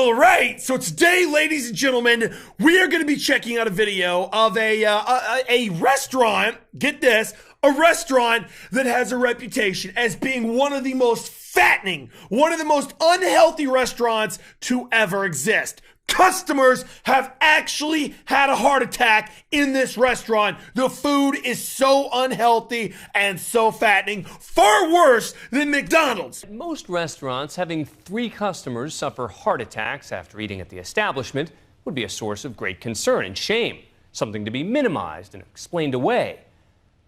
All right, so today, ladies and gentlemen, we are going to be checking out a video of a restaurant, get this, a restaurant that has a reputation as being one of the most fattening, one of the most unhealthy restaurants to ever exist. Customers have actually had a heart attack in this restaurant. The food is so unhealthy and so fattening, far worse than McDonald's. At most restaurants, having 3 customers suffer heart attacks after eating at the establishment would be a source of great concern and shame, something to be minimized and explained away.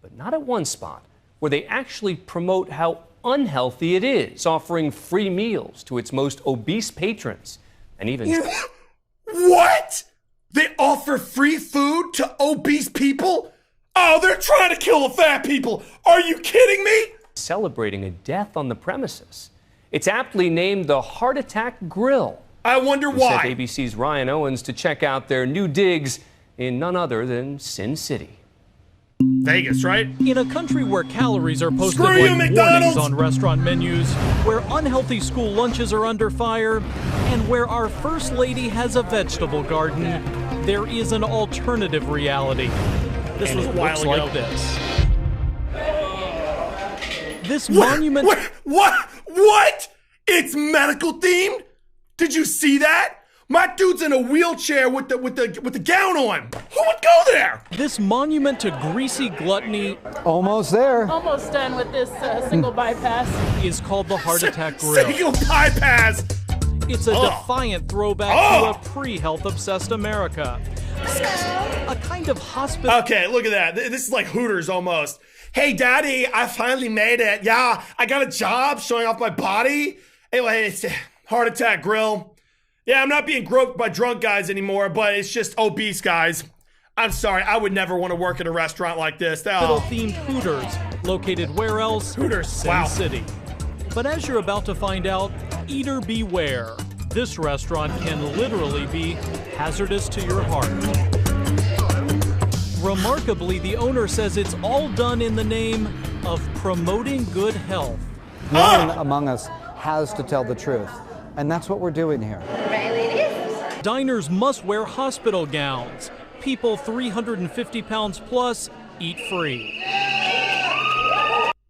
But not at one spot, where they actually promote how unhealthy it is, offering free meals to its most obese patrons, and even... What? They offer free food to obese people? Oh, they're trying to kill the fat people. Are you kidding me? Celebrating a death on the premises. It's aptly named the Heart Attack Grill. I wonder why. Sent ABC's Ryan Owens to check out their new digs in none other than Sin City. Vegas, right? In a country where calories are posted Screw you, like McDonald's! warnings on restaurant menus, where unhealthy school lunches are under fire, and where our First Lady has a vegetable garden, there is an alternative reality. This was looks like this. This monument... What? It's medical themed? Did you see that? My dude's in a wheelchair with the gown on. Who would go there? This monument to greasy gluttony... Almost there. Almost done with this single bypass. ...is called the Heart Attack Grill. Single bypass! It's a defiant throwback to a pre-health obsessed America. A kind of hospital... Okay, look at that. This is like Hooters almost. Hey, Daddy, I finally made it. Yeah, I got a job showing off my body. Anyway, it's a Heart Attack Grill. Yeah, I'm not being groped by drunk guys anymore, but it's just obese guys. I'm sorry, I would never want to work at a restaurant like this. Themed Hooters, located where else? Hooters, Sin City. But as you're about to find out, eater beware. This restaurant can literally be hazardous to your heart. Remarkably, the owner says it's all done in the name of promoting good health. No one among us has to tell the truth, and that's what we're doing here. Diners must wear hospital gowns. People 350 pounds plus eat free.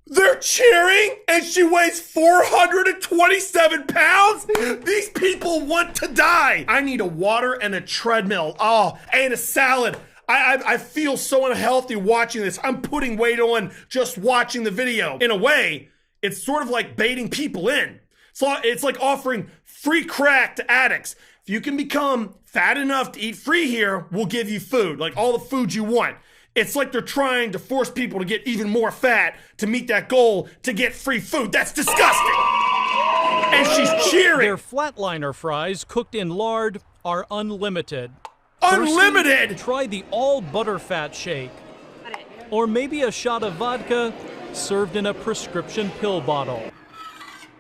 They're cheering and she weighs 427 pounds? These people want to die. I need a water and a treadmill. Oh, and a salad. I feel so unhealthy watching this. I'm putting weight on just watching the video. In a way, it's sort of like baiting people in. So it's like offering free crack to addicts. If you can become fat enough to eat free here, we'll give you food, like all the food you want. It's like they're trying to force people to get even more fat to meet that goal to get free food. That's disgusting. And she's cheering. Their flatliner fries, cooked in lard, are unlimited. Unlimited? Firstly, try the all butterfat shake. Or maybe a shot of vodka served in a prescription pill bottle.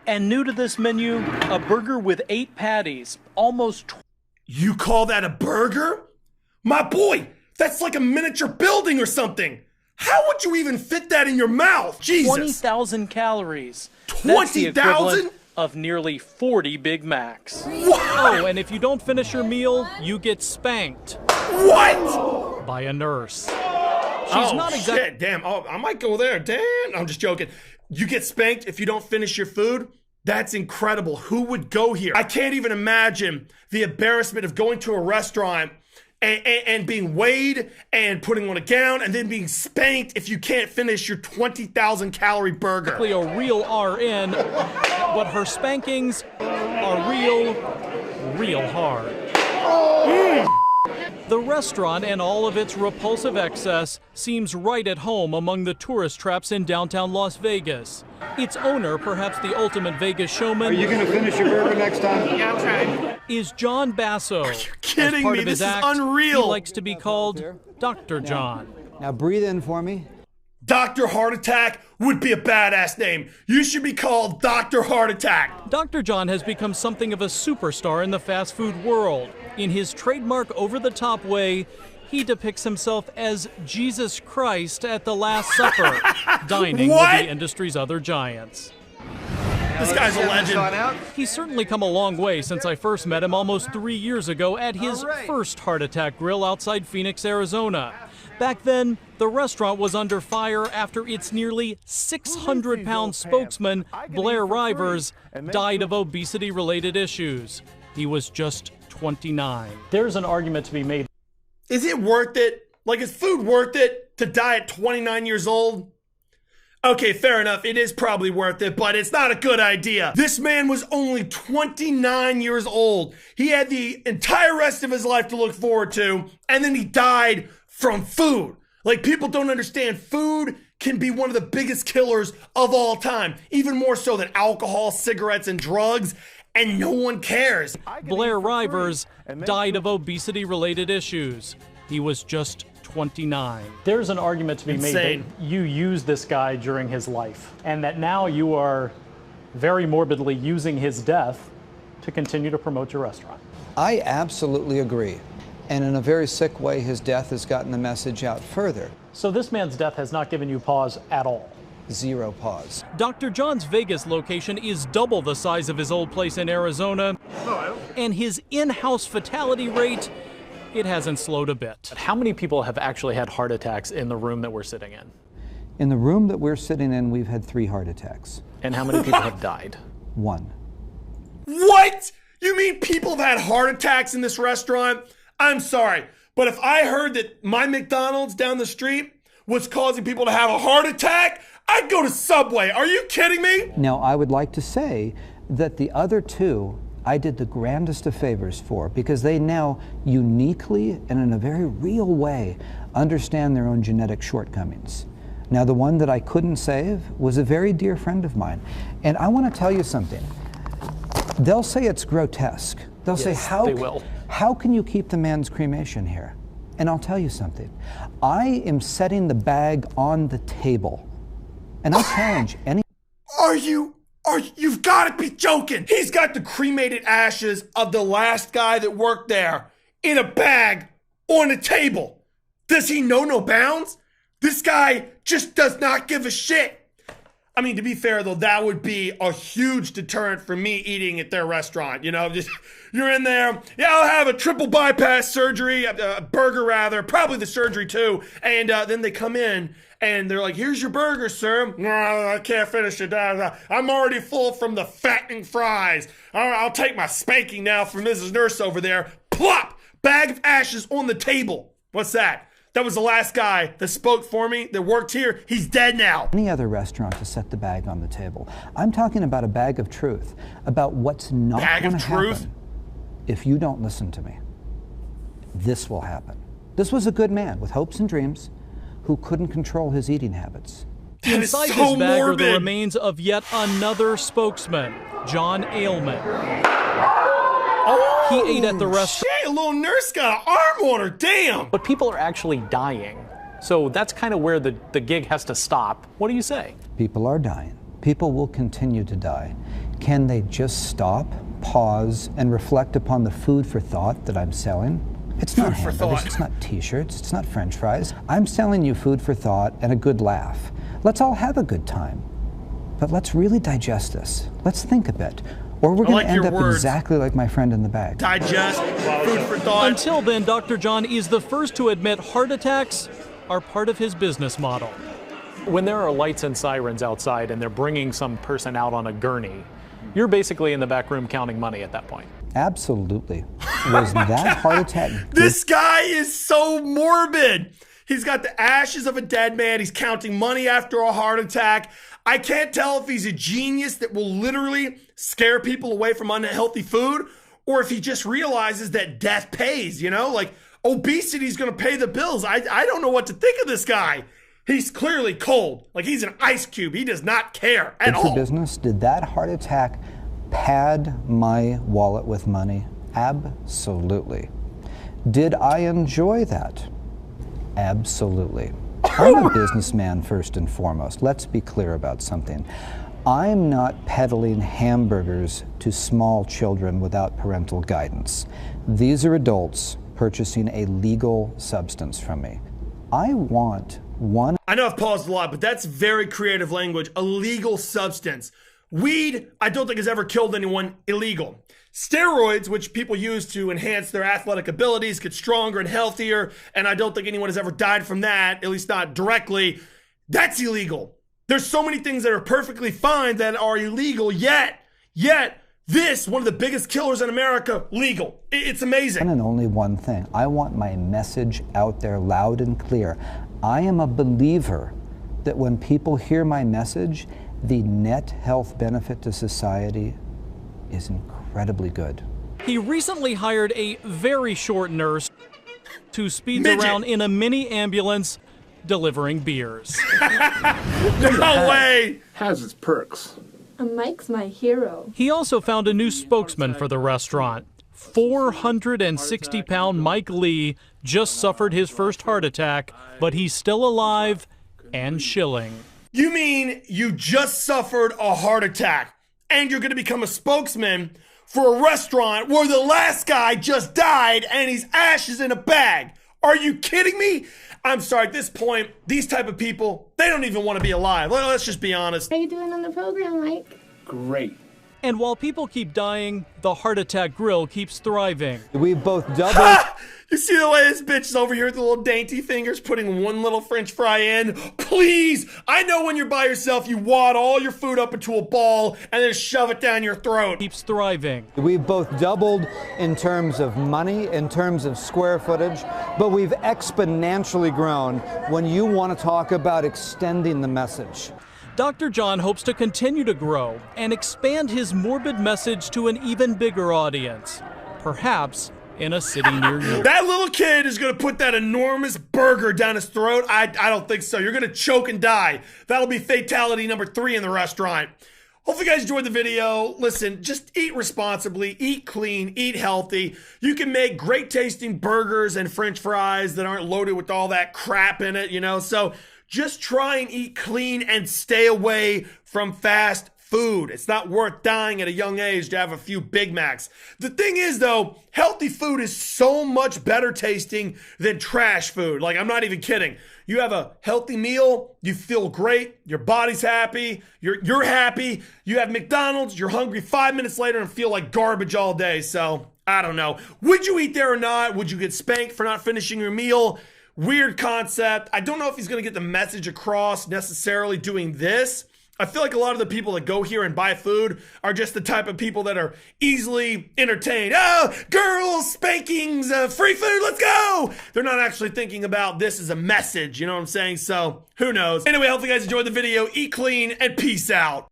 And new to this menu, a burger with 8 patties, almost... You call that a burger? My boy, that's like a miniature building or something. How would you even fit that in your mouth? Jesus. 20,000 calories. 20,000? Of nearly 40 Big Macs. What? Oh, and if you don't finish your meal, you get spanked. What? By a nurse. She's not exactly... Shit, damn. Oh, I might go there. Damn. I'm just joking. You get spanked if you don't finish your food? That's incredible. Who would go here? I can't even imagine the embarrassment of going to a restaurant and being weighed and putting on a gown and then being spanked if you can't finish your 20,000 calorie burger. A real RN, but her spankings are real hard. The restaurant and all of its repulsive excess seems right at home among the tourist traps in downtown Las Vegas. Its owner, perhaps the ultimate Vegas showman... Are you going to finish your burger next time? Yeah, I'll try. ...is John Basso. Are you kidding As part me? of his This is act, unreal. He likes to be called Dr. John. Now breathe in for me. Dr. Heart Attack would be a badass name. You should be called Dr. Heart Attack. Dr. John has become something of a superstar in the fast food world. In his trademark over-the-top way, he depicts himself as Jesus Christ at the Last Supper, dining with the industry's other giants. This guy's a legend. He's certainly come a long way since I first met him almost 3 years ago at his first heart attack grill outside Phoenix, Arizona. Back then, the restaurant was under fire after its nearly 600-pound spokesman, Blair Rivers, died of obesity-related issues. He was just 29. There's an argument to be made. Is it worth it? Like, is food worth it to die at 29 years old? Okay, fair enough. It is probably worth it, but it's not a good idea. This man was only 29 years old. He had the entire rest of his life to look forward to, and then he died from food. Like, people don't understand. Food can be one of the biggest killers of all time, even more so than alcohol, cigarettes, and drugs, and no one cares. Blair Rivers died of obesity-related issues. He was just 29. There's an argument to be made that you used this guy during his life, and that now you are very morbidly using his death to continue to promote your restaurant. I absolutely agree. And in a very sick way, his death has gotten the message out further. So this man's death has not given you pause at all? Zero pause. Dr. John's Vegas location is double the size of his old place in Arizona, and his in-house fatality rate, it hasn't slowed a bit. How many people have actually had heart attacks in the room that we're sitting in? In the room that we're sitting in, we've had 3 heart attacks. And how many people have died? 1. What? You mean people have had heart attacks in this restaurant? I'm sorry, but if I heard that my McDonald's down the street was causing people to have a heart attack, I'd go to Subway. Are you kidding me? Now, I would like to say that the other 2 I did the grandest of favors for, because they now uniquely and in a very real way understand their own genetic shortcomings. Now, the one that I couldn't save was a very dear friend of mine. And I want to tell you something. They'll say it's grotesque. They'll say, how can you keep the man's cremation here? And I'll tell you something. I am setting the bag on the table. And I challenge any... You've got to be joking. He's got the cremated ashes of the last guy that worked there in a bag on a table. Does he know no bounds? This guy just does not give a shit. I mean, to be fair, though, that would be a huge deterrent for me eating at their restaurant. You know, just you're in there. Yeah, I'll have a triple bypass surgery, a burger rather, probably the surgery too. And then they come in and they're like, here's your burger, sir. No, I can't finish it. I'm already full from the fattening fries. I'll take my spanking now from Mrs. Nurse over there. Plop! Bag of ashes on the table. What's that? That was the last guy that spoke for me, that worked here. He's dead now. Any other restaurant to set the bag on the table. I'm talking about a bag of truth, about what's not going to happen if you don't listen to me. This will happen. This was a good man with hopes and dreams who couldn't control his eating habits. Inside this bag are the remains of yet another spokesman, John Ailman. He ate at the restaurant. Shit, a little nurse got an arm on her, damn! But people are actually dying. So that's kind of where the gig has to stop. What do you say? People are dying. People will continue to die. Can they just stop, pause, and reflect upon the food for thought that I'm selling? It's not hamburgers, it's not t-shirts, it's not french fries. I'm selling you food for thought and a good laugh. Let's all have a good time. But let's really digest this. Let's think a bit. Or we're going to end up exactly like my friend in the bag. Digest, food for thought. Until then, Dr. John is the first to admit heart attacks are part of his business model. When there are lights and sirens outside and they're bringing some person out on a gurney, you're basically in the back room counting money at that point. Absolutely. Was that heart attack good? This guy is so morbid. He's got the ashes of a dead man. He's counting money after a heart attack. I can't tell if he's a genius that will literally scare people away from unhealthy food, or if he just realizes that death pays, you know? Like, obesity is going to pay the bills. I don't know what to think of this guy. He's clearly cold. Like, he's an ice cube. He does not care at all. For business, did that heart attack pad my wallet with money? Absolutely. Did I enjoy that? Absolutely. I'm a businessman first and foremost. Let's be clear about something. I'm not peddling hamburgers to small children without parental guidance. These are adults purchasing a legal substance from me. I want one. I know I've paused a lot, but that's very creative language. A legal substance. Weed, I don't think has ever killed anyone illegal. Steroids, which people use to enhance their athletic abilities, get stronger and healthier, and I don't think anyone has ever died from that, at least not directly, that's illegal. There's so many things that are perfectly fine that are illegal, yet this, one of the biggest killers in America, legal. It's amazing. And only one thing. I want my message out there loud and clear. I am a believer that when people hear my message, the net health benefit to society is incredibly good. He recently hired a very short nurse who speeds around in a mini ambulance delivering beers. No way! Has its perks. Mike's my hero. He also found a new spokesman for the restaurant. 460-pound Mike Lee just suffered his first heart attack, but he's still alive and chilling. You mean you just suffered a heart attack and you're going to become a spokesman for a restaurant where the last guy just died and his ashes in a bag? Are you kidding me? I'm sorry, at this point, these type of people, they don't even want to be alive. Let's just be honest. How you doing on the program, Mike? Great. And while people keep dying, the Heart Attack Grill keeps thriving. We've both doubled. You see the way this bitch is over here with the little dainty fingers putting one little French fry in? Please! I know when you're by yourself, you wad all your food up into a ball and then shove it down your throat. Keeps thriving. We've both doubled in terms of money, in terms of square footage, but we've exponentially grown when you want to talk about extending the message. Dr. John hopes to continue to grow and expand his morbid message to an even bigger audience, perhaps in a city near you. That little kid is going to put that enormous burger down his throat. I don't think so. You're going to choke and die. That'll be fatality number 3 in the restaurant. Hopefully you guys enjoyed the video. Listen, just eat responsibly, eat clean, eat healthy. You can make great tasting burgers and French fries that aren't loaded with all that crap in it, you know? So just try and eat clean and stay away from fast food. It's not worth dying at a young age to have a few Big Macs. The thing is, though, healthy food is so much better tasting than trash food. Like, I'm not even kidding. You have a healthy meal, you feel great, your body's happy, you're happy. You have McDonald's, you're hungry 5 minutes later and feel like garbage all day. So, I don't know. Would you eat there or not? Would you get spanked for not finishing your meal? Weird concept. I don't know if he's going to get the message across necessarily doing this. I feel like a lot of the people that go here and buy food are just the type of people that are easily entertained. Oh, girls, spankings, free food, let's go. They're not actually thinking about this as a message, you know what I'm saying? So, who knows? Anyway, hopefully you guys enjoyed the video. Eat clean and peace out.